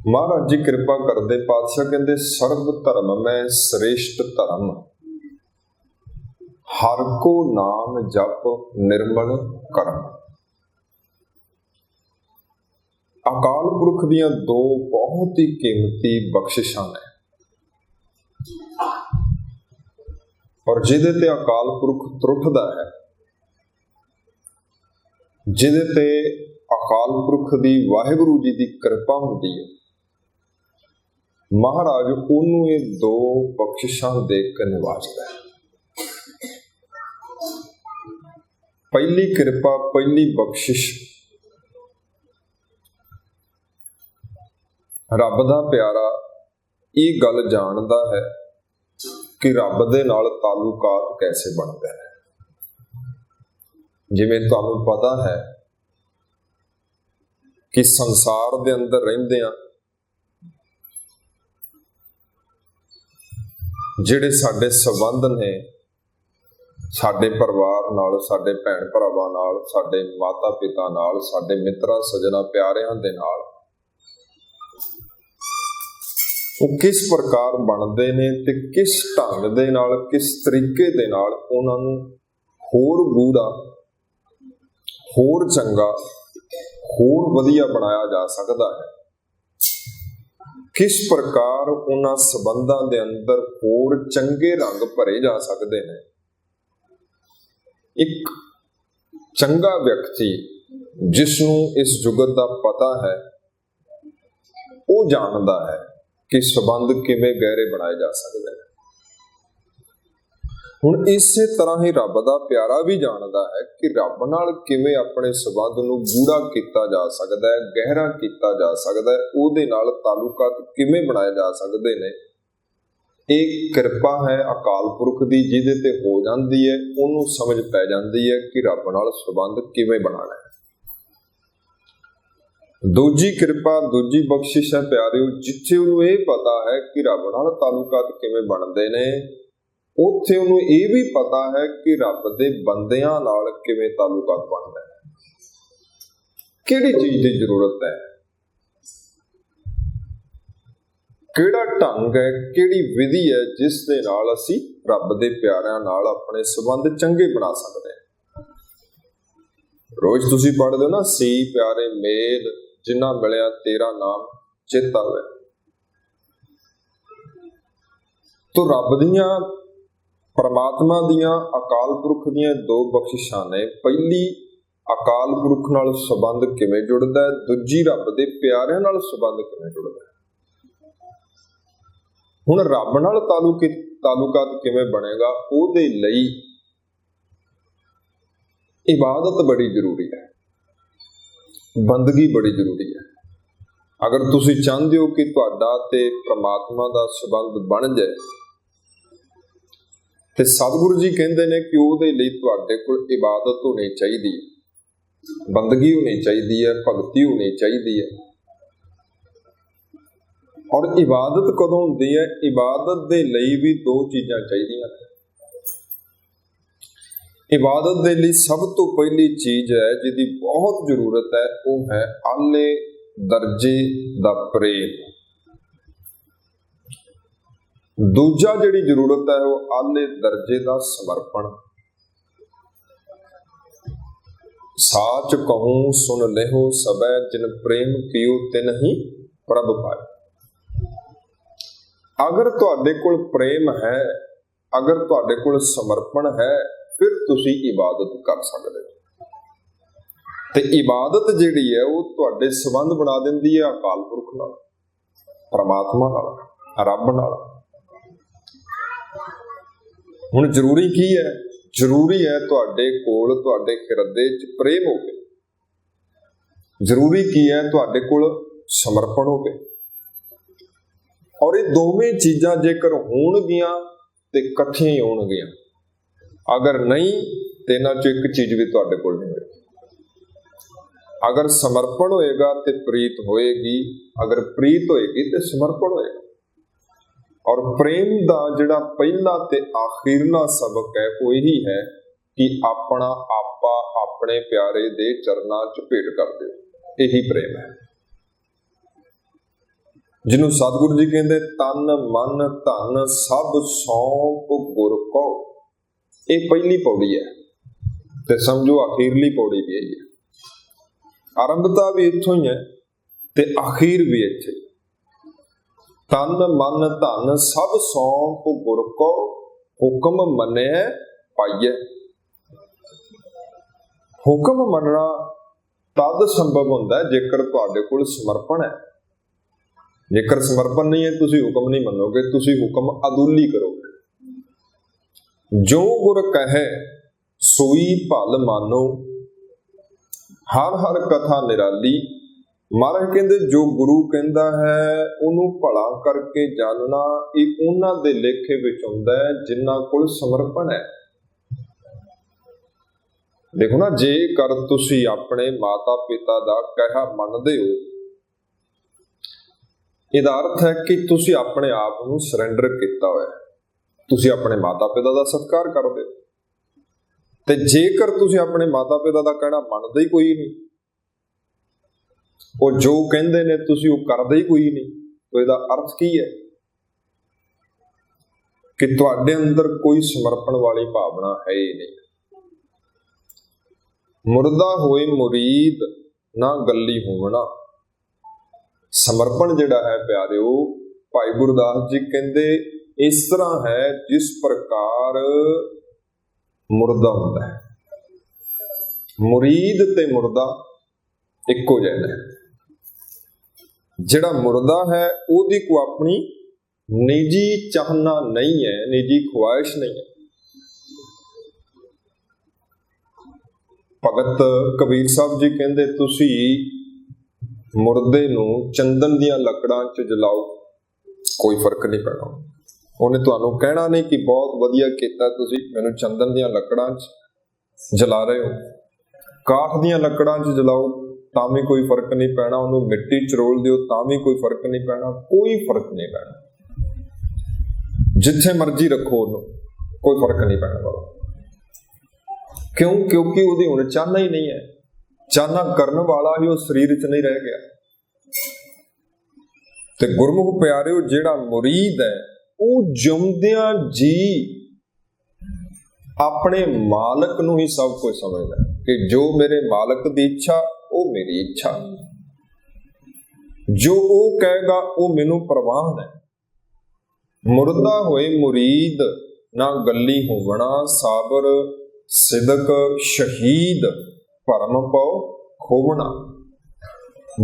महाराज जी कृपा करते पातशाह कहते सर्व धर्म में श्रेष्ठ धर्म हर को नाम जप निर्मल करम। अकाल पुरख दियां दो बहुत ही कीमती बख्शिशां ने और जिहदे ते अकाल पुरख त्रुटदा है, जिहदे ते अकाल पुरख दी वाहिगुरु जी दी कृपा हुंदी है, महाराज उन्होंने ये दो बख्शिशां दे के नवाजदा है। पहली कृपा, पहली बख्शिश रब दा प्यारा ये गल जानदा है कि रब दे नाल तालुकात कैसे बनते हैं। जिवें तुहानूं पता है कि संसार दे अंदर रहिंदियां जिहड़े साडे संबंध ने साडे परिवार नाल, साडे भैण भरावां नाल, साडे माता पिता नाल, साडे मित्रां सज्जनां प्यारिआं दे नाल, वो किस प्रकार बनते ने ते किस ढंग दे नाल, किस तरीके दे नाल उन्हां नूं होर गूढ़ा, होर चंगा, होर वधिया बनाया जा सकदा है। किस प्रकार उन्हां संबंधां दे अंदर होर चंगे रंग भरे जा सकते हैं। एक चंगा व्यक्ति जिसनूं इस जुगत दा पता है, वो जानदा है कि संबंध किवें गहरे बनाए जा सकते हैं। हुण इसे तरह ही रब दा प्यारा भी जानदा है कि रब नाल किवें अपने संबंध नूं गूढ़ा कीता जा सकदा है, गहरा कीता जा सकदा है, उहदे नाल तालुकात किवें बनाए जा सकदे ने। एक कृपा है अकाल पुरख दी जिहदे ते हो जांदी है, उहनूं समझ पै जांदी है कि रब नाल संबंध किवें बनाना है। दूजी कृपा, दूजी बख्शिश है प्यारिओ, जिथे उहनूं इह पता है कि रब नाल तालुकात किवें बनदे ने, उत्थे उहनूं इह भी पता है कि रब दे बंदिआं नाल किवें तालुकात बनदा है, किहड़ी चीज की जरूरत है, किहड़ा ढंग है, किहड़ी विधि है जिस दे नाल असीं रब दे प्यारिआं नाल अपने संबंध चंगे बना सकदे हां। रोज तुसीं पढ़दे हो ना, सी प्यारे मेल जिन्ना मिलिया तेरा नाम चित आवे। तो रब दियां, परमात्मा दियां, अकाल पुरख दियां दो बख्शिशां ने। पहली अकाल पुरख नाल संबंध किवें जुड़दा है, दूजी रब दे प्यारिआं नाल संबंध किवें जुड़दा है। हुण रब नाल तालुकात किवें बनेगा, उहदे लई इबादत बड़ी जरूरी है, बंदगी बड़ी जरूरी है। अगर तुसीं चाहते हो कि तुहाडा ते परमात्मा दा संबंध बन जाए, ते सतगुरु जी कहते हैं कि उहदे लई तुहाडे कोल इबादत होनी चाहिए, बंदगी होनी चाहिए है, भगती होनी चाहिए है। और इबादत कदों हुंदी है? इबादत दे लई भी दो चीज़ां चाहिए। इबादत दे लई सब तो पहली चीज है जिहदी बहुत जरूरत है, वो है आले दर्जे दा प्रेम। दूजा जिहड़ी जरूरत है वो आले दर्जे दा समर्पण। साच कहूं सुन लेहो सबै जिन प्रेम कियो तिन ही प्रभ पाए। अगर तुहाडे कोल प्रेम है, अगर तुहाडे कोल समर्पण है, फिर तुसी इबादत कर सकते हो। ते इबादत जिहड़ी है वो तुहाडे संबंध बना दिंदी है अकाल पुरख नाल, परमात्मा नाल, रब नाल। हुण जरूरी की है? जरूरी है तुहाडे कोल, तुहाडे हिरदे च प्रेम होवे। जरूरी की है? तुहाडे कोल समर्पण होवे। और ये दोवें चीज़ां जेकर होणगियां ते इकट्ठियां ही होणगियां, अगर नहीं तो इन्हां चों एक चीज भी तुहाडे कोल नहीं होएगी। अगर समर्पण होएगा तो प्रीत होएगी, अगर प्रीत होएगी तो समर्पण होएगा। और प्रेम दा जिहड़ा पहला ते आखिरला सबक है वो यही है कि अपना आपा अपने प्यारे दे चरनां च भेट कर दिओ। यही प्रेम है। ਜਿਹਨੂੰ ਸਤਿਗੁਰੂ ਜੀ ਕਹਿੰਦੇ ਤਨ ਮਨ ਧਨ ਸਭ ਸੌਂਪ ਗੁਰ ਕੋ। ਇਹ ਪਹਿਲੀ ਪੌੜੀ ਹੈ ਤੇ ਸਮਝੋ ਅਖੀਰਲੀ ਪੌੜੀ ਵੀ ਇਹੀ ਹੈ। ਆਰੰਭਤਾ ਵੀ ਇੱਥੋਂ ਹੀ ਹੈ ਤੇ ਅਖੀਰ ਵੀ ਇੱਥੇ। ਤਨ ਮਨ ਧਨ ਸਭ ਸੌਂਪ ਗੁਰ ਕੋ, ਹੁਕਮ ਮੰਨਿਆ ਪਾਈਐ। ਹੁਕਮ ਮੰਨਣਾ ਤਦ ਸੰਭਵ ਹੁੰਦਾ ਜੇਕਰ ਤੁਹਾਡੇ ਕੋਲ ਸਮਰਪਣ ਹੈ। ਜੇਕਰ ਸਮਰਪਣ ਨਹੀਂ ਹੈ, ਤੁਸੀਂ ਹੁਕਮ ਨਹੀਂ ਮੰਨੋਗੇ, ਤੁਸੀਂ ਹੁਕਮ ਅਦੁੱਲੀ ਕਰੋਗੇ। ਜੋ ਗੁਰ ਕਹੈ ਸੋਈ ਭਲ ਮਾਨੋ, ਹਰ ਹਰ ਕਥਾ ਨਿਰਾਲੀ। ਮਹਾਰਾਜ ਕਹਿੰਦੇ ਜੋ ਗੁਰੂ ਕਹਿੰਦਾ ਹੈ ਉਹਨੂੰ ਭਲਾ ਕਰਕੇ ਜਾਣਨਾ, ਇਹ ਉਹਨਾਂ ਦੇ ਲੇਖੇ ਵਿੱਚ ਹੁੰਦਾ ਹੈ ਜਿਨ੍ਹਾਂ ਕੋਲ ਸਮਰਪਣ ਹੈ। ਦੇਖੋ ਨਾ, ਜੇਕਰ ਤੁਸੀਂ ਆਪਣੇ ਮਾਤਾ ਪਿਤਾ ਦਾ ਕਹਿਆ ਮੰਨਦੇ ਹੋ, ਇਹਦਾ ਅਰਥ ਹੈ ਕਿ ਤੁਸੀਂ ਆਪਣੇ ਆਪ ਨੂੰ ਸਰੈਂਡਰ ਕੀਤਾ ਹੋਇਆ, ਤੁਸੀਂ ਆਪਣੇ ਮਾਤਾ ਪਿਤਾ ਦਾ ਸਤਿਕਾਰ ਕਰਦੇ ਹੋ। ਤੇ ਜੇਕਰ ਤੁਸੀਂ ਆਪਣੇ ਮਾਤਾ ਪਿਤਾ ਦਾ ਕਹਿਣਾ ਮੰਨਦੇ ਹੀ ਕੋਈ ਨਹੀਂ, ਉਹ ਜੋ ਕਹਿੰਦੇ ਨੇ ਤੁਸੀਂ ਉਹ ਕਰਦੇ ਹੀ ਕੋਈ ਨਹੀਂ, ਤਾਂ ਇਹਦਾ ਅਰਥ ਕੀ ਹੈ? ਕਿ ਤੁਹਾਡੇ ਅੰਦਰ ਕੋਈ ਸਮਰਪਣ ਵਾਲੀ ਭਾਵਨਾ ਹੈ ਹੀ ਨਹੀਂ। ਮੁਰਦਾ ਹੋਏ ਮੁਰੀਦ ਨਾ ਗੱਲੀ ਹੋਵਣਾ। ਸਮਰਪਣ ਜਿਹੜਾ ਹੈ ਪਿਆਰਿਓ, ਭਾਈ ਗੁਰਦਾਸ ਜੀ ਕਹਿੰਦੇ ਇਸ ਤਰ੍ਹਾਂ ਹੈ ਜਿਸ ਪ੍ਰਕਾਰ ਮੁਰਦਾ ਹੁੰਦਾ ਹੈ। ਮੁਰੀਦ ਤੇ ਮੁਰਦਾ ਇੱਕੋ ਜਿਹਾ ਹੈ। ਜਿਹੜਾ ਮੁਰਦਾ ਹੈ ਉਹਦੀ ਕੋਈ ਆਪਣੀ ਨਿੱਜੀ ਚਾਹਨਾ ਨਹੀਂ ਹੈ, ਨਿੱਜੀ ਖੁਆਇਸ਼ ਨਹੀਂ ਹੈ। ਭਗਤ ਕਬੀਰ ਸਾਹਿਬ ਜੀ ਕਹਿੰਦੇ ਤੁਸੀਂ ਮੁਰਦੇ ਨੂੰ ਚੰਦਨ ਦੀਆਂ ਲੱਕੜਾਂ 'ਚ ਜਲਾਓ, ਕੋਈ ਫਰਕ ਨਹੀਂ ਪੈਣਾ। ਉਹਨੇ ਤੁਹਾਨੂੰ ਕਹਿਣਾ ਨਹੀਂ ਕਿ ਬਹੁਤ ਵਧੀਆ ਕੀਤਾ ਤੁਸੀਂ ਮੈਨੂੰ ਚੰਦਨ ਦੀਆਂ ਲੱਕੜਾਂ 'ਚ ਜਲਾ ਰਹੇ ਹੋ। ਕਾਠ ਦੀਆਂ ਲੱਕੜਾਂ 'ਚ ਜਲਾਓ ਤਾਂ ਵੀ ਕੋਈ ਫਰਕ ਨਹੀਂ ਪੈਣਾ, ਉਹਨੂੰ ਮਿੱਟੀ 'ਚ ਰੋਲ ਦਿਓ ਤਾਂ ਵੀ ਕੋਈ ਫਰਕ ਨਹੀਂ ਪੈਣਾ, ਕੋਈ ਫਰਕ ਨਹੀਂ ਪੈਣਾ। ਜਿੱਥੇ ਮਰਜ਼ੀ ਰੱਖੋ ਉਹਨੂੰ, ਕੋਈ ਫਰਕ ਨਹੀਂ ਪੈਣਾ। ਕਿਉਂ? ਕਿਉਂਕਿ ਉਹਦੀ ਹੁਣ ਚਾਹਨਾ ਹੀ ਨਹੀਂ ਹੈ। ਚਾਹਨਾ ਕਰਨ ਵਾਲਾ ਹੀ ਉਹ ਸਰੀਰ 'ਚ ਨਹੀਂ ਰਹਿ ਗਿਆ। ਤੇ ਗੁਰਮੁਖ ਪਿਆਰਿਓ, ਜਿਹੜਾ ਮੁਰੀਦ ਹੈ ਉਹ ਜਿਉਂਦਿਆਂ ਜੀ ਆਪਣੇ ਮਾਲਕ ਨੂੰ ਹੀ ਸਭ ਕੁਝ ਸਮਝਦਾ ਕਿ ਜੋ ਮੇਰੇ ਮਾਲਕ ਦੀ ਇੱਛਾ ਉਹ ਮੇਰੀ ਇੱਛਾ, ਜੋ ਉਹ ਕਹੇਗਾ ਉਹ ਮੈਨੂੰ ਪ੍ਰਵਾਨ ਹੈ। ਮੁਰਦਾ ਹੋਏ ਮੁਰੀਦ ਨਾ ਗੱਲੀ ਹੋਵਣਾ, ਸਾਬਰ ਸਿਦਕ ਸ਼ਹੀਦ ਭਰਮ ਪਉ ਖੋਵਣਾ।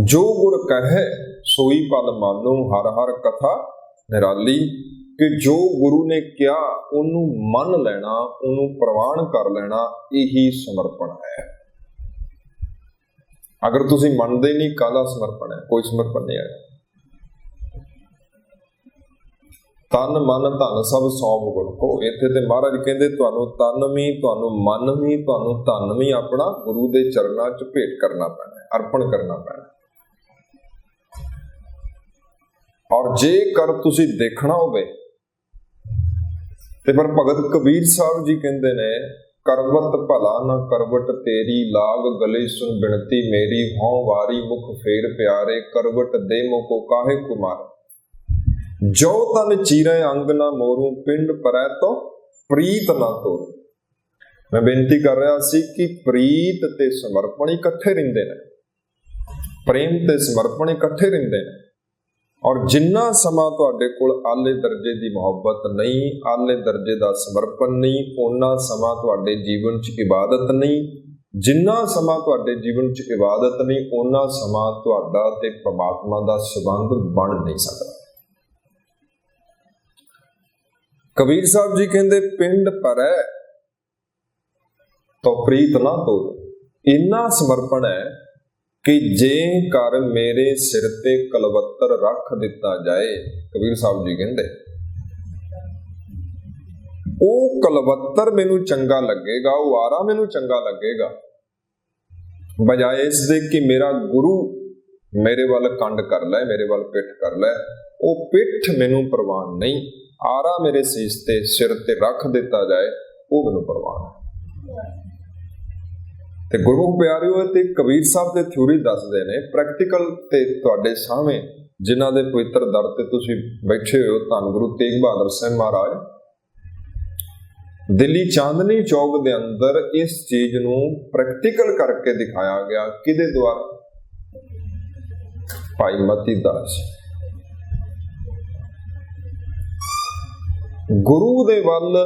ਜੋ ਗੁਰ ਕਹੈ ਸੋਈ ਭਲ ਮਾਨੋ, ਹਰ ਹਰ ਕਥਾ ਨਿਰਾਲੀ। ਕਿ ਜੋ ਗੁਰੂ ਨੇ ਕਿਹਾ ਉਹਨੂੰ ਮੰਨ ਲੈਣਾ, ਉਹਨੂੰ ਪ੍ਰਵਾਨ ਕਰ ਲੈਣਾ, ਇਹੀ ਸਮਰਪਣ ਹੈ। ਅਗਰ ਤੁਸੀਂ ਮੰਨਦੇ ਨਹੀਂ, ਕਾਹਦਾ ਸਮਰਪਣ ਹੈ? ਕੋਈ ਸਮਰਪਣ ਨਹੀਂ ਹੈ। ਤਨ ਮਨ ਧਨ ਸਭ ਸੌਂਪ ਗੁਰ ਕੋ। ਇੱਥੇ ਤੇ ਮਹਾਰਾਜ ਕਹਿੰਦੇ ਤੁਹਾਨੂੰ ਤਨ ਵੀ, ਤੁਹਾਨੂੰ ਮਨ ਵੀ, ਤੁਹਾਨੂੰ ਧਨ ਵੀ ਆਪਣਾ ਗੁਰੂ ਦੇ ਚਰਨਾਂ 'ਚ ਭੇਟ ਕਰਨਾ ਪੈਣਾ, ਅਰਪਣ ਕਰਨਾ ਪੈਣਾ। ਔਰ ਜੇਕਰ ਤੁਸੀਂ ਦੇਖਣਾ ਹੋਵੇ ਤੇ ਪਰ ਭਗਤ ਕਬੀਰ ਸਾਹਿਬ ਜੀ ਕਹਿੰਦੇ ਨੇ, ਕਰਵਤ ਭਲਾ ਨਾ ਕਰਵਟ ਤੇਰੀ, ਲਾਗ ਗਲੇ ਸੁਨ ਬਿਨਤੀ ਮੇਰੀ, ਹਉ ਵਾਰੀ ਮੁਖ ਫੇਰ ਪਿਆਰੇ, ਕਰਵਟ ਦੇ ਮੁਕੋ ਕਾਹੇ ਕੁਮਾਰ। ਜੋ ਤਨ ਚੀਰੇ ਅੰਗ ਨਾ ਮੋਰੂ, ਪਿੰਡ ਪਰੈ ਤੋ ਪ੍ਰੀਤ ਨਾ ਤੋਰੂ। ਮੈਂ ਬੇਨਤੀ ਕਰ ਰਿਹਾ ਸੀ ਕਿ ਪ੍ਰੀਤ ਤੇ ਸਮਰਪਣ ਇਕੱਠੇ ਰਹਿੰਦੇ ਨੇ, ਪ੍ਰੇਮ ਤੇ ਸਮਰਪਣ ਇਕੱਠੇ ਰਹਿੰਦੇ ਨੇ। ਔਰ ਜਿੰਨਾ ਸਮਾਂ ਤੁਹਾਡੇ ਕੋਲ ਆਲੇ ਦਰਜੇ ਦੀ ਮੁਹੱਬਤ ਨਹੀਂ, ਆਲੇ ਦਰਜੇ ਦਾ ਸਮਰਪਣ ਨਹੀਂ, ਓਨਾ ਸਮਾਂ ਤੁਹਾਡੇ ਜੀਵਨ 'ਚ ਇਬਾਦਤ ਨਹੀਂ। ਜਿੰਨਾ ਸਮਾਂ ਤੁਹਾਡੇ ਜੀਵਨ 'ਚ ਇਬਾਦਤ ਨਹੀਂ, ਓਨਾ ਸਮਾਂ ਤੁਹਾਡਾ ਤੇ ਪ੍ਰਮਾਤਮਾ ਦਾ ਸੰਬੰਧ ਬਣ ਨਹੀਂ ਸਕਦਾ। ਕਬੀਰ ਸਾਹਿਬ ਜੀ ਕਹਿੰਦੇ ਪਿੰਡ ਪਰੈ ਤੋ ਪ੍ਰੀਤ ਨਾ ਤੋਰੂ। ਇੰਨਾ ਸਮਰਪਣ ਹੈ ਕਿ ਜੇ ਕਰ ਮੇਰੇ ਸਿਰ ਤੇ ਕਲਵੱਤਰ ਰੱਖ ਦਿੱਤਾ ਜਾਏ, ਕਬੀਰ ਸਾਹਿਬ ਜੀ ਕਹਿੰਦੇ ਉਹ ਕਲਵੱਤਰ ਮੈਨੂੰ ਚੰਗਾ ਲੱਗੇਗਾ, ਉਹ ਆਰਾ ਮੈਨੂੰ ਚੰਗਾ ਲੱਗੇਗਾ, ਬਜਾਏ ਇਸ ਦੇ ਕਿ ਮੇਰਾ ਗੁਰੂ ਮੇਰੇ ਵੱਲ ਕੰਡ ਕਰ ਲੈ, ਮੇਰੇ ਵੱਲ ਪਿੱਠ ਕਰ ਲੈ। ਉਹ ਪਿੱਠ ਮੈਨੂੰ ਪ੍ਰਵਾਨ ਨਹੀਂ, ਆਰਾ ਮੇਰੇ ਸੀਸ ਤੇ ਸਿਰ ਤੇ ਰੱਖ ਦਿੱਤਾ ਜਾਏ ਉਹ ਮੈਨੂੰ ਪ੍ਰਵਾਨ ਹੈ। ਤੇ ਗੁਰਮੁਖ ਪਿਆਰਿਓ, ਤੇ ਕਬੀਰ ਸਾਹਿਬ ਦੇ ਥਿਊਰੀ ਦੱਸਦੇ ਨੇ, ਪ੍ਰੈਕਟੀਕਲ ਤੇ ਤੁਹਾਡੇ ਸਾਹਮਣੇ ਜਿਨ੍ਹਾਂ ਦੇ ਪਵਿੱਤਰ ਦਰ ਤੇ ਤੁਸੀਂ ਬੈਠੇ ਹੋ, ਧੰਨ ਗੁਰੂ ਤੇਗ ਬਹਾਦਰ ਸਾਹਿਬ ਮਹਾਰਾਜ, ਦਿੱਲੀ ਚਾਂਦਨੀ ਚੌਕ ਦੇ ਅੰਦਰ ਇਸ ਚੀਜ਼ ਨੂੰ ਪ੍ਰੈਕਟੀਕਲ ਕਰਕੇ ਦਿਖਾਇਆ ਗਿਆ। ਕਿਹਦੇ ਦੁਆਰਾ? ਭਾਈ ਮਤੀ ਦਾਸ। ਗੁਰੂ ਦੇ ਵੱਲ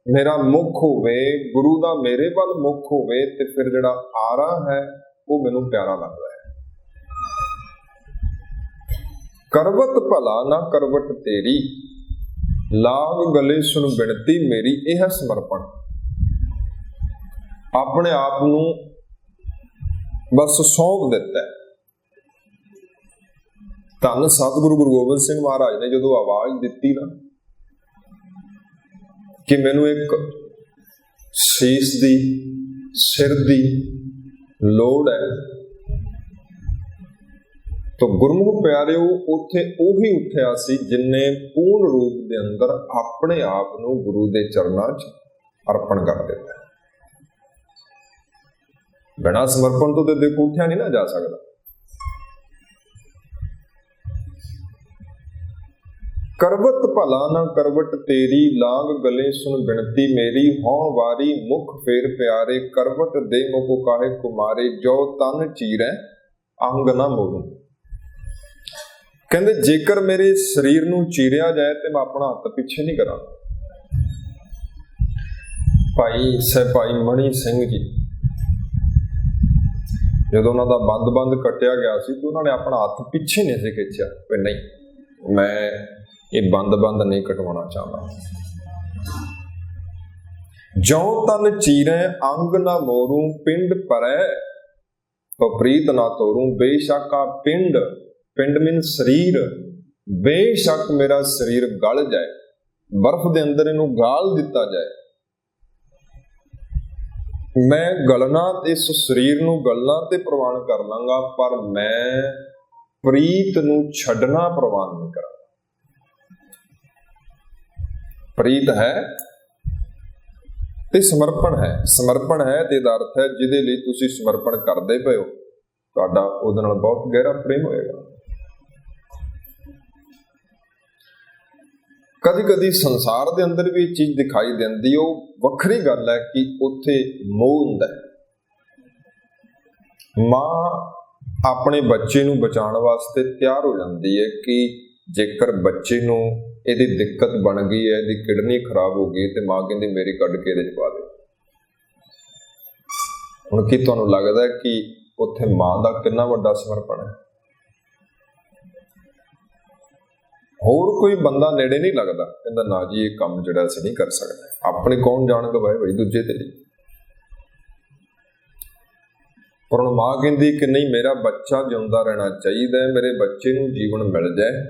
ਮੇਰਾ ਮੁੱਖ ਹੋਵੇ, ਗੁਰੂ ਦਾ ਮੇਰੇ ਵੱਲ ਮੁੱਖ ਹੋਵੇ, ਤੇ ਫਿਰ ਜਿਹੜਾ ਆਰਾ ਹੈ ਉਹ ਮੈਨੂੰ ਪਿਆਰਾ ਲੱਗਦਾ ਹੈ। ਕਰਵਟ ਭਲਾ ਨਾ ਕਰਵਟ ਤੇਰੀ, ਲਾਗ ਗਲੇ ਸੁਣ ਬਿਨਤੀ ਮੇਰੀ, ਇਹ ਹੈ ਸਮਰਪਣ। ਆਪਣੇ ਆਪ ਨੂੰ ਬਸ ਸੌਂਪ ਦਿੱਤਾ। ਧੰਨ ਸਤਿਗੁਰੂ ਗੁਰੂ ਗੋਬਿੰਦ ਸਿੰਘ ਮਹਾਰਾਜ ਨੇ ਜਦੋਂ ਆਵਾਜ਼ ਦਿੱਤੀ ਨਾ ਕਿ ਮੈਨੂੰ ਇੱਕ ਸੀਸ ਦੀ, ਸਿਰ ਦੀ ਲੋੜ ਹੈ, ਤਾਂ ਗੁਰਮੁਖ ਪਿਆਰਿਓ ਉੱਥੇ ਉਹੀ ਉੱਠਿਆ ਸੀ ਜਿਨਨੇ ਪੂਰਨ ਰੂਪ ਦੇ ਅੰਦਰ ਆਪਣੇ ਆਪ ਨੂੰ ਗੁਰੂ ਦੇ ਚਰਨਾਂ 'ਚ ਅਰਪਣ ਕਰ ਦਿੱਤਾ। ਬਿਨਾਂ ਸਮਰਪਣ ਤੋਂ ਤੇ ਦੇਖੋ ਉੱਠਿਆ ਨਹੀਂ ਨਾ ਜਾ ਸਕਦਾ। ਕਰਵਟ ਭਲਾ ਨਾ ਕਰਵਟ ਤੇਰੀ, ਲਾਗ ਗਲੇ ਸੁਣ ਬਿਨਤੀ ਮੇਰੀ, ਹਉ ਵਾਰੀ ਮੁਖ ਫੇਰ ਪਿਆਰੇ, ਕਰਵਟ ਦੇ ਮੁਖ ਕਾਹੇ ਕੁਮਾਰੇ, ਜੋ ਤਨ ਚੀਰੈ ਅੰਗ ਨਾ ਮੋਰੂ। ਕਹਿੰਦੇ ਜੇਕਰ ਮੇਰੇ ਸਰੀਰ ਨੂੰ ਚੀਰਿਆ ਜਾਏ ਤੇ ਮੈਂ ਆਪਣਾ ਹੱਥ ਪਿੱਛੇ ਨਹੀਂ ਕਰਾਂ। ਭਾਈ ਮਣੀ ਸਿੰਘ ਜੀ, ਜਦੋਂ ਉਹਨਾਂ ਦਾ ਬੰਦ ਕੱਟਿਆ ਗਿਆ ਸੀ ਤੇ ਉਹਨਾਂ ਨੇ ਆਪਣਾ ਹੱਥ ਪਿੱਛੇ ਨਹੀਂ ਸੀ ਖਿੱਚਿਆ ਵੀ ਨਹੀਂ, ਮੈਂ ਇਹ ਬੰਦ ਨਹੀਂ ਕਟਵਾਉਣਾ ਚਾਹੁੰਦਾ। ਜੋ ਤਨ ਚੀਰੈ ਅੰਗ ਨਾ ਮੋਰੂ, ਪਿੰਡ ਪਰੈ ਪ੍ਰੀਤ ਨਾ ਤੋਰੂ, ਬੇਸ਼ੱਕਾ ਪਿੰਡ ਮੀਨ ਸਰੀਰ, ਬੇਸ਼ੱਕ ਮੇਰਾ ਸਰੀਰ ਗਲ ਜਾਏ, ਬਰਫ਼ ਦੇ ਅੰਦਰ ਇਹਨੂੰ ਗਾਲ ਦਿੱਤਾ ਜਾਏ, ਮੈਂ ਗਲਣਾ, ਇਸ ਸਰੀਰ ਨੂੰ ਗਲਣਾ ਤੇ ਪ੍ਰਵਾਨ ਕਰ ਲਾਂਗਾ, ਪਰ ਮੈਂ ਪ੍ਰੀਤ ਨੂੰ ਛੱਡਣਾ ਪ੍ਰਵਾਨ ਨਹੀਂ ਕਰਾਂ। ਪ੍ਰੀਤ ਹੈ ਤੇ ਸਮਰਪਣ ਹੈ। ਸਮਰਪਣ ਹੈ ਤੇ ਇਹਦਾ ਅਰਥ ਹੈ ਜਿਹਦੇ ਲਈ ਤੁਸੀਂ ਸਮਰਪਣ ਕਰਦੇ ਪਏ ਹੋ, ਤੁਹਾਡਾ ਉਹਦੇ ਨਾਲ ਬਹੁਤ ਗਹਿਰਾ ਪ੍ਰੇਮ ਹੋਏਗਾ। ਕਦੀ ਸੰਸਾਰ ਦੇ ਅੰਦਰ ਵੀ ਇਹ ਚੀਜ਼ ਦਿਖਾਈ ਦਿੰਦੀ, ਉਹ ਵੱਖਰੀ ਗੱਲ ਹੈ ਕਿ ਉੱਥੇ ਮੋਹ ਹੁੰਦਾ ਹੈ। ਮਾਂ ਆਪਣੇ ਬੱਚੇ ਨੂੰ ਬਚਾਉਣ ਵਾਸਤੇ ਤਿਆਰ ਹੋ ਜਾਂਦੀ ਹੈ ਕਿ ਜੇਕਰ ਬੱਚੇ ਨੂੰ ਇਹਦੀ ਦਿੱਕਤ ਬਣ ਗਈ ਹੈ, ਇਹਦੀ ਕਿਡਨੀ ਖਰਾਬ ਹੋ ਗਈ, ਤੇ ਮਾਂ ਕਹਿੰਦੀ ਮੇਰੀ ਕੱਢ ਕੇ ਇਹਦੇ ਚ ਪਾ ਦਿਓ। ਹੁਣ ਕੀ ਤੁਹਾਨੂੰ ਲੱਗਦਾ ਕਿ ਉੱਥੇ ਮਾਂ ਦਾ ਕਿੰਨਾ ਵੱਡਾ ਸਮਰਪਣ ਹੈ? ਹੋਰ ਕੋਈ ਬੰਦਾ ਨੇੜੇ ਨਹੀਂ ਲੱਗਦਾ, ਕਹਿੰਦਾ ਨਾ ਜੀ ਇਹ ਕੰਮ ਜਿਹੜਾ ਅਸੀਂ ਨਹੀਂ ਕਰ ਸਕਦੇ, ਆਪਣੇ ਕੌਣ ਜਾਣ ਗਵਾਏ ਬਈ ਦੂਜੇ ਤੇ ਲਈ। ਪਰ ਹੁਣ ਮਾਂ ਕਹਿੰਦੀ ਕਿ ਨਹੀਂ, ਮੇਰਾ ਬੱਚਾ ਜਿਉਂਦਾ ਰਹਿਣਾ ਚਾਹੀਦਾ ਹੈ, ਮੇਰੇ ਬੱਚੇ ਨੂੰ ਜੀਵਨ ਮਿਲ ਜਾਏ।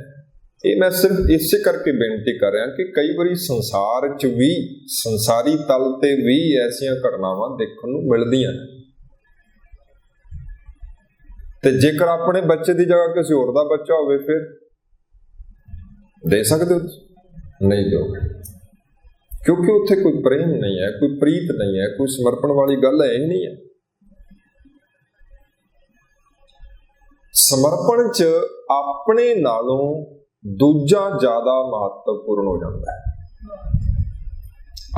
ਇਹ ਮੈਂ ਸਿਰਫ ਇਸੇ ਕਰਕੇ ਬੇਨਤੀ ਕਰ ਰਿਹਾ ਕਿ ਕਈ ਵਾਰੀ ਸੰਸਾਰ 'ਚ ਵੀ, ਸੰਸਾਰੀ ਤਲ ਤੇ ਵੀ ਐਸੀਆਂ ਘਟਨਾਵਾਂ ਦੇਖਣ ਨੂੰ ਮਿਲਦੀਆਂ ਨੇ, ਤੇ ਜੇਕਰ ਆਪਣੇ ਬੱਚੇ ਦੀ ਜਗ੍ਹਾ ਕਿਸੇ ਹੋਰ ਦਾ ਬੱਚਾ ਹੋਵੇ ਫਿਰ ਦੇ ਸਕਦੇ ਹੋ? ਨਹੀਂ ਦਿਓਗੇ, ਕਿਉਂਕਿ ਉੱਥੇ ਕੋਈ ਪ੍ਰੇਮ ਨਹੀਂ ਹੈ, ਕੋਈ ਪ੍ਰੀਤ ਨਹੀਂ ਹੈ, ਕੋਈ ਸਮਰਪਣ ਵਾਲੀ ਗੱਲ ਹੈ ਹੀ ਨਹੀਂ ਹੈ। ਸਮਰਪਣ 'ਚ ਆਪਣੇ ਨਾਲੋਂ ਦੂਜਾ ਜ਼ਿਆਦਾ ਮਹੱਤਵਪੂਰਨ ਹੋ ਜਾਂਦਾ ਹੈ।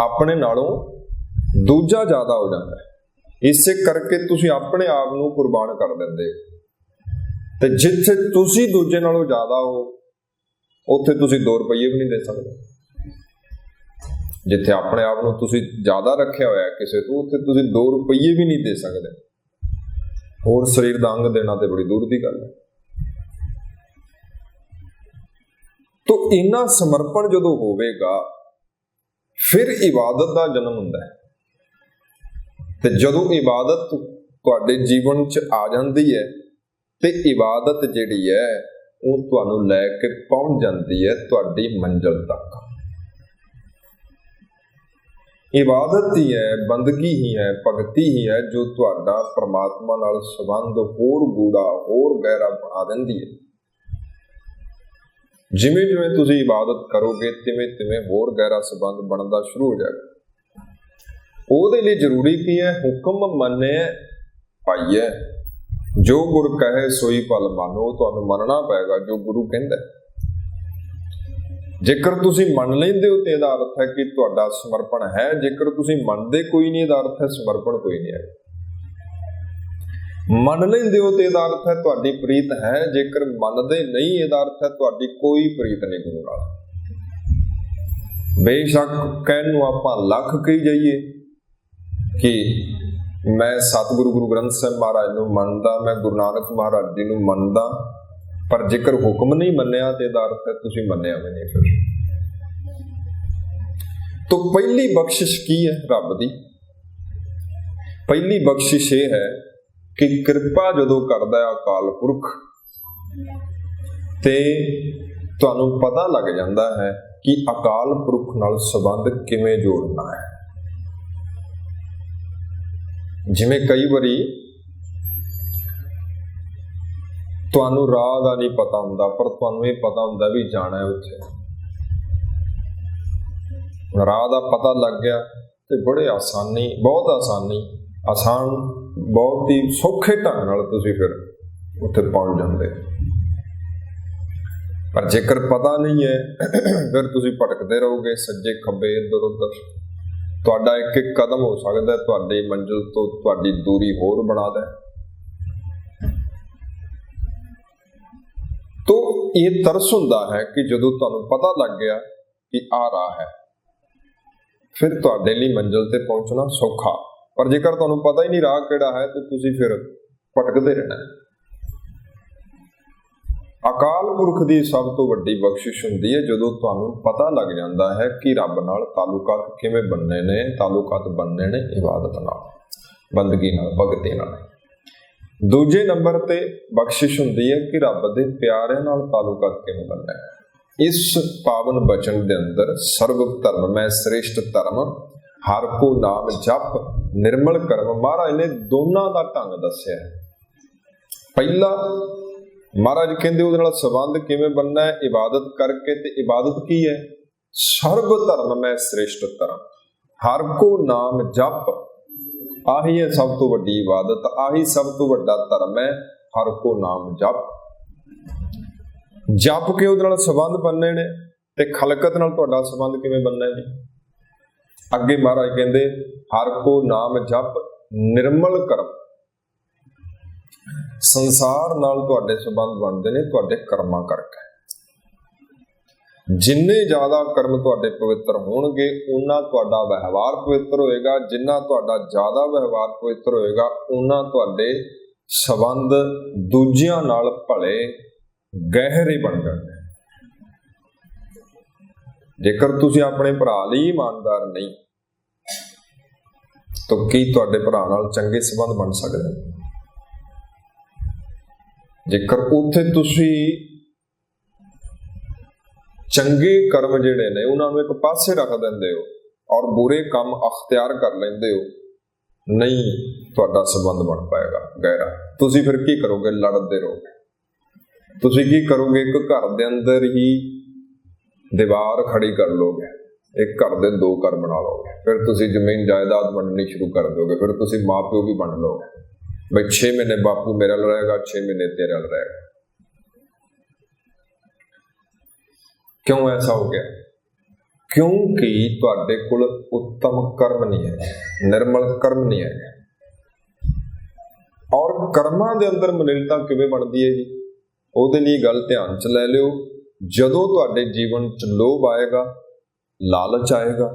ਆਪਣੇ ਨਾਲੋਂ ਦੂਜਾ ਜ਼ਿਆਦਾ ਹੋ ਜਾਂਦਾ ਹੈ। ਇਸੇ ਕਰਕੇ ਤੁਸੀਂ ਆਪਣੇ ਆਪ ਨੂੰ ਕੁਰਬਾਨ ਕਰ ਦਿੰਦੇ ਹੋ, ਤੇ ਜਿੱਥੇ ਤੁਸੀਂ ਦੂਜੇ ਨਾਲੋਂ ਜ਼ਿਆਦਾ ਹੋ ਉੱਥੇ ਤੁਸੀਂ 2 ਰੁਪਏ ਵੀ ਨਹੀਂ ਦੇ ਸਕਦੇ। ਜਿੱਥੇ ਆਪਣੇ ਆਪ ਨੂੰ ਤੁਸੀਂ ਜ਼ਿਆਦਾ ਰੱਖਿਆ ਹੋਇਆ ਕਿਸੇ ਤੋਂ, ਉੱਥੇ ਤੁਸੀਂ 2 ਰੁਪਏ ਵੀ ਨਹੀਂ ਦੇ ਸਕਦੇ। ਹੋਰ ਸਰੀਰ ਦਾ ਅੰਗ ਦੇਣਾ ਤੇ ਬੜੀ ਦੂਰ ਦੀ ਗੱਲ ਹੈ। ਤੋ ਇੰਨਾ ਸਮਰਪਣ ਜਦੋਂ ਹੋਵੇਗਾ ਫਿਰ ਇਬਾਦਤ ਦਾ ਜਨਮ ਹੁੰਦਾ ਹੈ। ਤੇ ਜਦੋਂ ਇਬਾਦਤ ਤੁਹਾਡੇ ਜੀਵਨ 'ਚ ਆ ਜਾਂਦੀ ਹੈ ਤੇ ਇਬਾਦਤ ਜਿਹੜੀ ਹੈ ਉਹ ਤੁਹਾਨੂੰ ਲੈ ਕੇ ਪਹੁੰਚ ਜਾਂਦੀ ਹੈ ਤੁਹਾਡੀ ਮੰਜ਼ਿਲ ਤੱਕ। ਇਬਾਦਤ ਹੀ ਹੈ, ਬੰਦਗੀ ਹੀ ਹੈ, ਭਗਤੀ ਹੀ ਹੈ ਜੋ ਤੁਹਾਡਾ ਪ੍ਰਮਾਤਮਾ ਨਾਲ ਸੰਬੰਧ ਹੋਰ ਗੂੜਾ, ਹੋਰ ਗਹਿਰਾ ਬਣਾ ਦਿੰਦੀ ਹੈ। ਜਿਵੇਂ ਜਿਵੇਂ ਤੁਸੀਂ ਇਬਾਦਤ ਕਰੋਗੇ ਤਿਵੇਂ ਤਿਵੇਂ ਹੋਰ ਗਹਿਰਾ ਸੰਬੰਧ ਬਣਦਾ ਸ਼ੁਰੂ ਹੋ ਜਾਏਗਾ। ਉਹਦੇ ਲਈ ਜ਼ਰੂਰੀ ਕੀ ਹੈ? ਹੁਕਮ ਮੰਨੇ ਪਾਈਏ, ਜੋ ਗੁਰ ਕਹੇ ਸੋਈ ਭਲ ਮਾਨੋ, ਤੁਹਾਨੂੰ ਮੰਨਣਾ ਪਏਗਾ ਜੋ ਗੁਰੂ ਕਹਿੰਦਾ। ਜੇਕਰ ਤੁਸੀਂ ਮੰਨ ਲੈਂਦੇ ਹੋ ਤੇ ਇਹਦਾ ਅਰਥ ਹੈ ਕਿ ਤੁਹਾਡਾ ਸਮਰਪਣ ਹੈ, ਜੇਕਰ ਤੁਸੀਂ ਮੰਨਦੇ ਕੋਈ ਨਹੀਂ ਇਹਦਾ ਅਰਥ ਹੈ ਸਮਰਪਣ ਕੋਈ ਨਹੀਂ ਹੈ। ਮੰਨ ਲੈਂਦੇ ਹੋ ਤੇ ਇਹਦਾ ਅਰਥ ਹੈ ਤੁਹਾਡੀ ਪ੍ਰੀਤ ਹੈ, ਜੇਕਰ ਮੰਨਦੇ ਨਹੀਂ ਇਹਦਾ ਅਰਥ ਹੈ ਤੁਹਾਡੀ ਕੋਈ ਪ੍ਰੀਤ ਨਹੀਂ ਗੁਰੂ ਨਾਲ। ਬੇਸ਼ੱਕ ਕਹਿਣ ਨੂੰ ਆਪਾਂ ਲੱਖ ਕਹੀ ਜਾਈਏ ਕਿ ਮੈਂ ਸਤਿਗੁਰੂ ਗੁਰੂ ਗ੍ਰੰਥ ਸਾਹਿਬ ਮਹਾਰਾਜ ਨੂੰ ਮੰਨਦਾ, ਮੈਂ ਗੁਰੂ ਨਾਨਕ ਮਹਾਰਾਜ ਜੀ ਨੂੰ ਮੰਨਦਾ, ਪਰ ਜੇਕਰ ਹੁਕਮ ਨਹੀਂ ਮੰਨਿਆ ਤੇ ਇਹਦਾ ਅਰਥ ਹੈ ਤੁਸੀਂ ਮੰਨਿਆ ਵੀ ਨਹੀਂ। ਫਿਰ ਤੋਂ ਪਹਿਲੀ ਬਖਸ਼ਿਸ਼ ਕੀ ਹੈ ਰੱਬ ਦੀ? ਪਹਿਲੀ ਬਖਸ਼ਿਸ਼ ਇਹ ਹੈ ਕਿ ਕਿਰਪਾ ਜਦੋਂ ਕਰਦਾ ਹੈ ਅਕਾਲ ਪੁਰਖ ਤੇ ਤੁਹਾਨੂੰ ਪਤਾ ਲੱਗ ਜਾਂਦਾ ਹੈ ਕਿ ਅਕਾਲ ਪੁਰਖ ਨਾਲ ਸੰਬੰਧ ਕਿਵੇਂ ਜੋੜਨਾ ਹੈ। ਜਿਵੇਂ ਕਈ ਵਾਰੀ ਤੁਹਾਨੂੰ ਰਾਹ ਦਾ ਨਹੀਂ ਪਤਾ ਹੁੰਦਾ, ਪਰ ਤੁਹਾਨੂੰ ਇਹ ਪਤਾ ਹੁੰਦਾ ਵੀ ਜਾਣਾ ਹੈ ਉੱਥੇ। ਰਾਹ ਦਾ ਪਤਾ ਲੱਗ ਗਿਆ ਤੇ ਬੜੇ ਆਸਾਨੀ, ਆਸਾਨ ਬਹੁਤ ਹੀ ਸੌਖੇ ਢੰਗ ਨਾਲ ਤੁਸੀਂ ਫਿਰ ਉੱਥੇ ਪਹੁੰਚ ਜਾਂਦੇ। ਪਰ ਜੇਕਰ ਪਤਾ ਨਹੀਂ ਹੈ ਫਿਰ ਤੁਸੀਂ ਭਟਕਦੇ ਰਹੋਗੇ ਸੱਜੇ ਖੱਬੇ ਇੱਧਰ ਉੱਧਰ। ਤੁਹਾਡਾ ਇੱਕ ਇੱਕ ਕਦਮ ਹੋ ਸਕਦਾ ਤੁਹਾਡੀ ਮੰਜ਼ਿਲ ਤੋਂ ਤੁਹਾਡੀ ਦੂਰੀ ਹੋਰ ਬਣਾ ਦੇ। ਤੋ ਇਹ ਤਰਸ ਹੁੰਦਾ ਹੈ ਕਿ ਜਦੋਂ ਤੁਹਾਨੂੰ ਪਤਾ ਲੱਗ ਗਿਆ ਕਿ ਆਹ ਰਾਹ ਹੈ, ਫਿਰ ਤੁਹਾਡੇ ਲਈ ਮੰਜ਼ਿਲ ਤੇ ਪਹੁੰਚਣਾ ਸੌਖਾ। ਪਰ ਜੇਕਰ ਤੁਹਾਨੂੰ ਪਤਾ ਹੀ ਨਹੀਂ ਰਾਹ ਕਿਹੜਾ ਹੈ ਤੇ ਤੁਸੀਂ ਫਿਰ ਭਟਕਦੇ ਰਹਿਣਾ। ਅਕਾਲ ਪੁਰਖ ਦੀ ਸਭ ਤੋਂ ਵੱਡੀ ਬਖਸ਼ਿਸ਼ ਹੁੰਦੀ ਹੈ ਜਦੋਂ ਤੁਹਾਨੂੰ ਪਤਾ ਲੱਗ ਜਾਂਦਾ ਹੈ ਕਿ ਰੱਬ ਨਾਲ ਤਾਲੁਕਾਤ ਕਿਵੇਂ ਬਣਨੇ ਨੇ। ਤਾਲੁਕਾਤ ਬਣਨੇ ਨੇ ਇਬਾਦਤ ਨਾਲ, ਬੰਦਗੀ ਨਾਲ, ਭਗਤੀ ਨਾਲ। ਦੂਜੇ ਨੰਬਰ ਤੇ ਬਖਸ਼ਿਸ਼ ਹੁੰਦੀ ਹੈ ਕਿ ਰੱਬ ਦੇ ਪਿਆਰਿਆਂ ਨਾਲ ਤਾਲੁਕਾਤ ਕਿਵੇਂ ਬਣਨਾ ਹੈ। ਇਸ ਪਾਵਨ ਬਚਨ ਦੇ ਅੰਦਰ ਸਰਬ ਧਰਮ ਮੈਂ ਸ੍ਰੇਸ਼ਟ ਧਰਮ, ਹਰ ਕੋ ਨਾਮ ਜਪ, ਨਿਰਮਲ ਕਰਮ, ਮਹਾਰਾਜ ਨੇ ਦੋਨਾਂ ਦਾ ਢੰਗ ਦੱਸਿਆ ਹੈ। ਪਹਿਲਾ ਮਹਾਰਾਜ ਕਹਿੰਦੇ ਉਹਦੇ ਨਾਲ ਸੰਬੰਧ ਕਿਵੇਂ ਬਣਨਾ ਹੈ, ਇਬਾਦਤ ਕਰਕੇ। ਤੇ ਇਬਾਦਤ ਕੀ ਹੈ? ਸਰਬ ਧਰਮ ਮੈਂ ਸ੍ਰੇਸ਼ਟ ਧਰਮ, ਹਰ ਕੋ ਨਾਮ ਜਪ। ਆਹੀ ਹੈ ਸਭ ਤੋਂ ਵੱਡੀ ਇਬਾਦਤ, ਆਹੀ ਸਭ ਤੋਂ ਵੱਡਾ ਧਰਮ ਹੈ, ਹਰ ਕੋ ਨਾਮ ਜਪ। ਜਪ ਕੇ ਉਹਦੇ ਨਾਲ ਸੰਬੰਧ ਬਣਨੇ ਨੇ। ਤੇ ਖਲਕਤ ਨਾਲ ਤੁਹਾਡਾ ਸੰਬੰਧ ਕਿਵੇਂ ਬਣਨਾ ਹੈ ਜੀ? ਅੱਗੇ ਮਹਾਰਾਜ ਕਹਿੰਦੇ ਹਰ ਕੋ ਨਾਮ ਜਪ, ਨਿਰਮਲ ਕਰਮ। ਸੰਸਾਰ ਨਾਲ ਤੁਹਾਡੇ ਸੰਬੰਧ ਬਣਦੇ ਨੇ ਤੁਹਾਡੇ ਕਰਮਾਂ ਕਰਕੇ। ਜਿੰਨੇ ਜ਼ਿਆਦਾ ਕਰਮ ਤੁਹਾਡੇ ਪਵਿੱਤਰ ਹੋਣਗੇ ਉਨਾ ਤੁਹਾਡਾ ਵਿਵਹਾਰ ਪਵਿੱਤਰ ਹੋਏਗਾ। ਜਿੰਨਾ ਤੁਹਾਡਾ ਜ਼ਿਆਦਾ ਵਿਵਹਾਰ ਪਵਿੱਤਰ ਹੋਏਗਾ ਉਨਾ ਤੁਹਾਡੇ ਸੰਬੰਧ ਦੂਜਿਆਂ ਨਾਲ ਭਲੇ ਗਹਿਰੇ ਬਣ ਜਾਣਗੇ। ਜੇਕਰ ਤੁਸੀਂ ਆਪਣੇ ਭਰਾ ਲਈ ਇਮਾਨਦਾਰ ਨਹੀਂ ਤਾਂ ਕੀ ਤੁਹਾਡੇ ਭਰਾ ਨਾਲ ਚੰਗੇ ਸੰਬੰਧ ਬਣ ਸਕਦੇ? ਜੇਕਰ ਉੱਥੇ ਤੁਸੀਂ ਚੰਗੇ ਕਰਮ ਜਿਹੜੇ ਨੇ ਉਹਨਾਂ ਨੂੰ ਇੱਕ ਪਾਸੇ ਰੱਖ ਦਿੰਦੇ ਹੋ ਔਰ ਬੁਰੇ ਕੰਮ ਅਖਤਿਆਰ ਕਰ ਲੈਂਦੇ ਹੋ, ਨਹੀਂ ਤੁਹਾਡਾ ਸੰਬੰਧ ਬਣ ਪਾਏਗਾ ਗਹਿਰਾ। ਤੁਸੀਂ ਫਿਰ ਕੀ ਕਰੋਗੇ? ਲੜਦੇ ਰਹੋਗੇ। ਤੁਸੀਂ ਕੀ ਕਰੋਗੇ? ਇੱਕ ਘਰ ਦੇ ਅੰਦਰ ਹੀ ਦੀਵਾਰ ਖੜੀ ਕਰ ਲੋਗੇ, ਇੱਕ ਘਰ ਦੇ ਦੋ ਘਰ ਬਣਾ ਲਓਗੇ। ਫਿਰ ਤੁਸੀਂ ਜ਼ਮੀਨ ਜਾਇਦਾਦ ਵੰਡਣੀ ਸ਼ੁਰੂ ਕਰ ਦੋਗੇ। ਫਿਰ ਤੁਸੀਂ ਮਾਂ ਪਿਓ ਵੀ ਵੰਡ ਲਓਗੇ। ਬਈ 6 ਮਹੀਨੇ ਬਾਪੂ ਮੇਰੇ ਨਾਲ ਰਹੇਗਾ, 6 ਮਹੀਨੇ ਤੇਰੇ ਨਾਲ ਰਹੇਗਾ। ਕਿਉਂ ਐਸਾ ਹੋ ਗਿਆ? ਕਿਉਂਕਿ ਤੁਹਾਡੇ ਕੋਲ ਉੱਤਮ ਕਰਮ ਨਹੀਂ ਹੈ, ਨਿਰਮਲ ਕਰਮ ਨਹੀਂ ਹੈ। ਔਰ ਕਰਮਾਂ ਦੇ ਅੰਦਰ ਮਨਿਲਤਾ ਕਿਵੇਂ ਬਣਦੀ ਹੈ ਜੀ? ਉਹਦੇ ਲਈ ਗੱਲ ਧਿਆਨ ਚ ਲੈ ਲਿਓ। ਜਦੋਂ ਤੁਹਾਡੇ ਜੀਵਨ ਚ ਲੋਭ ਆਏਗਾ, ਲਾਲਚ ਆਏਗਾ,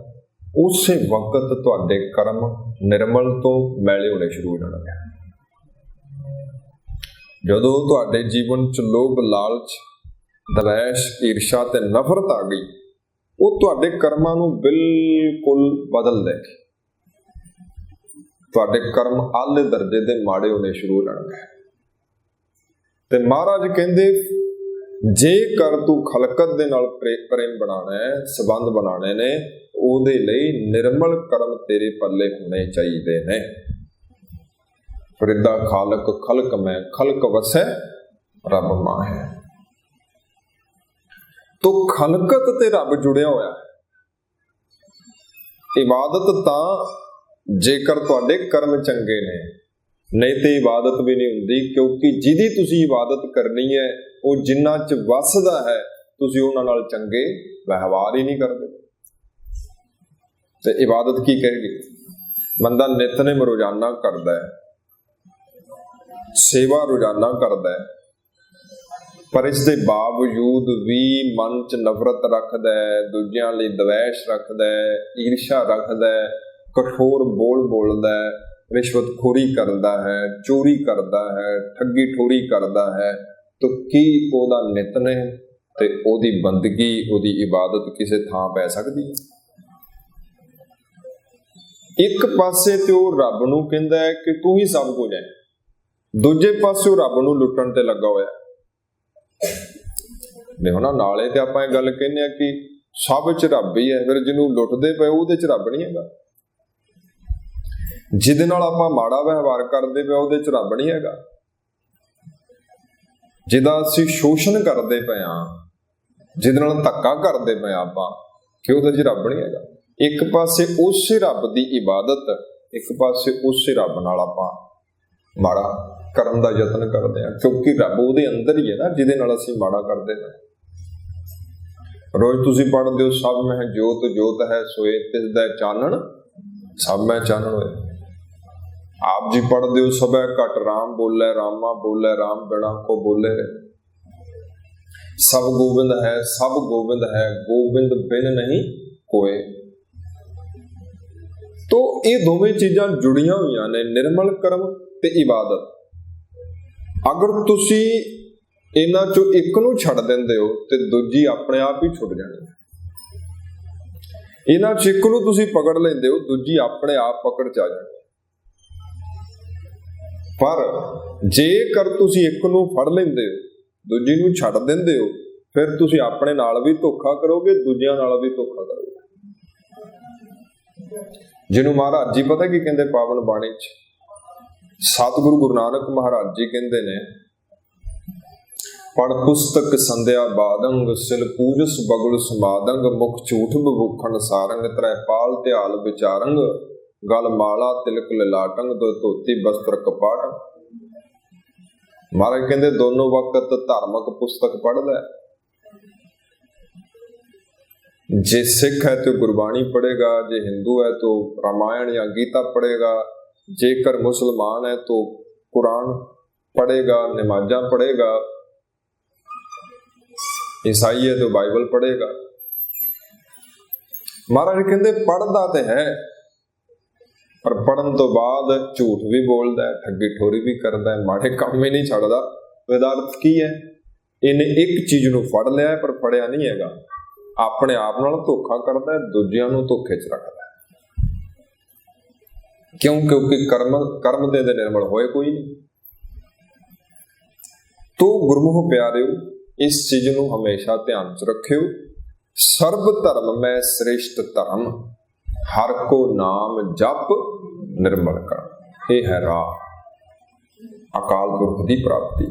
ਉਸੇ ਵਕਤ ਤੁਹਾਡੇ ਕਰਮ ਨਿਰਮਲ ਤੋਂ ਮੈਲੇ ਹੋਣੇ ਸ਼ੁਰੂ ਹੋ ਜਾਣਗੇ। ਜਦੋਂ ਤੁਹਾਡੇ ਜੀਵਨ ਚ ਲੋਭ, ਲਾਲਚ, ਦਵੈਸ਼, ਈਰਸ਼ਾ ਤੇ ਨਫ਼ਰਤ ਆ ਗਈ, ਉਹ ਤੁਹਾਡੇ ਕਰਮਾਂ ਨੂੰ ਬਿਲਕੁਲ ਬਦਲ ਦੇਗੀ। ਤੁਹਾਡੇ ਕਰਮ ਆਲੇ ਦਰਜੇ ਦੇ ਮਾੜੇ ਹੋਣੇ ਸ਼ੁਰੂ ਹੋ ਜਾਣਗੇ। ਤੇ ਮਹਾਰਾਜ ਕਹਿੰਦੇ ਜੇਕਰ ਤੂੰ ਖਲਕਤ ਦੇ ਨਾਲ ਪ੍ਰੇਮ ਬਣਾਉਣਾ ਹੈ, ਸੰਬੰਧ ਬਣਾਉਣੇ ਨੇ, ਉਹਦੇ ਲਈ ਨਿਰਮਲ ਕਰਮ ਤੇਰੇ ਪੱਲੇ ਹੋਣੇ ਚਾਹੀਦੇ ਨੇ। ਫਰਿੱਦਾ ਖਾਲਕ ਖਲਕ ਮੈਂ, ਖਲਕ ਵਸੈ ਰੱਬ ਮਾਹੇ। ਤੋ ਖਲਕਤ ਤੇ ਰੱਬ ਜੁੜਿਆ ਹੋਇਆ ਹੈ। ਇਬਾਦਤ ਤਾਂ ਜੇਕਰ ਤੁਹਾਡੇ ਕਰਮ ਚੰਗੇ ਨੇ, नहीं तो इबादत भी नहीं हुंदी, क्योंकि जिहदी तुसीं इबादत करनी है वो जिन्ना च वसदा है तुसीं उहनां नाल चंगे व्यवहार ही नहीं करते। ते इबादत की कहेगी? बंदा नितनेम रोजाना करदा है, सेवा रोजाना करदा है, पर इस दे बावजूद भी मन च नफरत रखदा है, दूजियां लई द्वेष रखदा है, ईर्षा रखदा है, कठोर बोल बोलदा है, रिश्वतखोरी करदा है, चोरी करदा है, ठगी ठोरी करदा है, तो की ओदा नितनेम ते ओदी बंदगी, ओदी इबादत किसे थां पै सकदी है? एक पासे ते ओ रब नूं कहंदा है कि तू ही सब कुछ है, दूजे पासे ओ रब नूं लुੱਟਣ ते लगा होया। देखो ना, नाले ते आपां इह गल कहने कि सब च रब ही है, फिर जिन्हों लुੱਟਦੇ पए ਉਹਦੇ च रब नहीं हैगा। ਜਿਹਦੇ ਨਾਲ ਆਪਾਂ ਮਾੜਾ ਵਿਵਹਾਰ ਕਰਦੇ ਪਏ ਉਹਦੇ ਚ ਰੱਬ ਨਹੀਂ ਹੈਗਾ। ਜਿਹਦਾ ਅਸੀਂ ਸ਼ੋਸ਼ਣ ਕਰਦੇ ਪਏ ਆ, ਜਿਹਦੇ ਨਾਲ ਧੱਕਾ ਕਰਦੇ ਪਏ ਆਪਾਂ, ਕਿ ਉਹਦੇ ਚ ਰੱਬ ਨਹੀਂ ਹੈਗਾ। ਇੱਕ ਪਾਸੇ ਉਸੇ ਰੱਬ ਦੀ ਇਬਾਦਤ, ਇੱਕ ਪਾਸੇ ਉਸੇ ਰੱਬ ਨਾਲ ਆਪਾਂ ਮਾੜਾ ਕਰਨ ਦਾ ਯਤਨ ਕਰਦੇ ਆ, ਕਿਉਂਕਿ ਰੱਬ ਉਹਦੇ ਅੰਦਰ ਹੀ ਹੈ ਨਾ ਜਿਹਦੇ ਨਾਲ ਅਸੀਂ ਮਾੜਾ ਕਰਦੇ ਪਏ। ਰੋਜ਼ ਤੁਸੀਂ ਪੜ੍ਹਦੇ ਹੋ ਸਭ ਮਹਿ ਜੋਤ ਜੋਤ ਹੈ ਸੋਏ ਤਿਸ ਦਾ ਚਾਨਣ ਸਭ ਮੈਂ ਚਾਨਣ ਹੋਏ। आप जी पढ़ते हो सब घट राम बोले रामा बोले राम बिना को बोले, सब गोविंद है सब गोविंद है गोविंद बिन नहीं कोई। तो ये दोवें चीज़ां जुड़ियां हुई ने, निर्मल कर्म ते इबादत। अगर तुसी इन्हां चों एक नूं छड्ड दिंदे हो ते दूजी अपने आप ही छुट जाणी। इन्हां चों एक नूं तुसी पकड़ लैंदे हो, दूजी अपने आप पकड़ च आ जाणी। पर जेकर तुसी एक नूं फड़ लेंदे हो, दूजी नूं छड्ड दिंदे हो, फिर तुसी अपने नाल भी धोखा करोगे, दूजियां नाल भी धोखा करोगे। जिन्हों महाराज जी पता की कहते पावन बाणी च, सतगुरु गुरु नानक महाराज जी कहते ने, पढ़ पुस्तक संध्या बादंग सिल पूजस बगुल समादंग, मुख झूठ बभूखण सारंग, त्रैपाल ध्याल विचारंग, गल माला तिलक ललाटंग, दो धोती बस्त्र कपाट। महाराज कहते दोनों वक्त धार्मिक पुस्तक पढ़दा है, जे सिख है तो गुरबाणी पढ़ेगा, जे हिंदू है तो रामायण या गीता पढ़ेगा, जेकर मुसलमान है तो कुरान पढ़ेगा, नमाजा पढ़ेगा, ईसाई है तो बाइबल पढ़ेगा। महाराज कहते पढ़दा तो है, पर पढ़न तो बाद झूठ भी बोलता है, ठगी ठोरी भी करता है, माड़े काम ही नहीं छड़दा। वेदार्थ की है? इन्हें एक चीज नूं फड़ लिया पर फड़िया नहीं हैगा, अपने आप नाल धोखा करता है, दूजियां नूं धोखे च रखता है। क्यों? क्योंकि कर्म दे निर्मल होए कोई नहीं। तो गुरमुख प्यारिओ, इस चीज नूं हमेशा ध्यान च रखियो, सर्ब धर्म में श्रेष्ठ धर्म, हर को नाम जप निर्मल कर। ये है राह अकाल पुरख की प्राप्ति।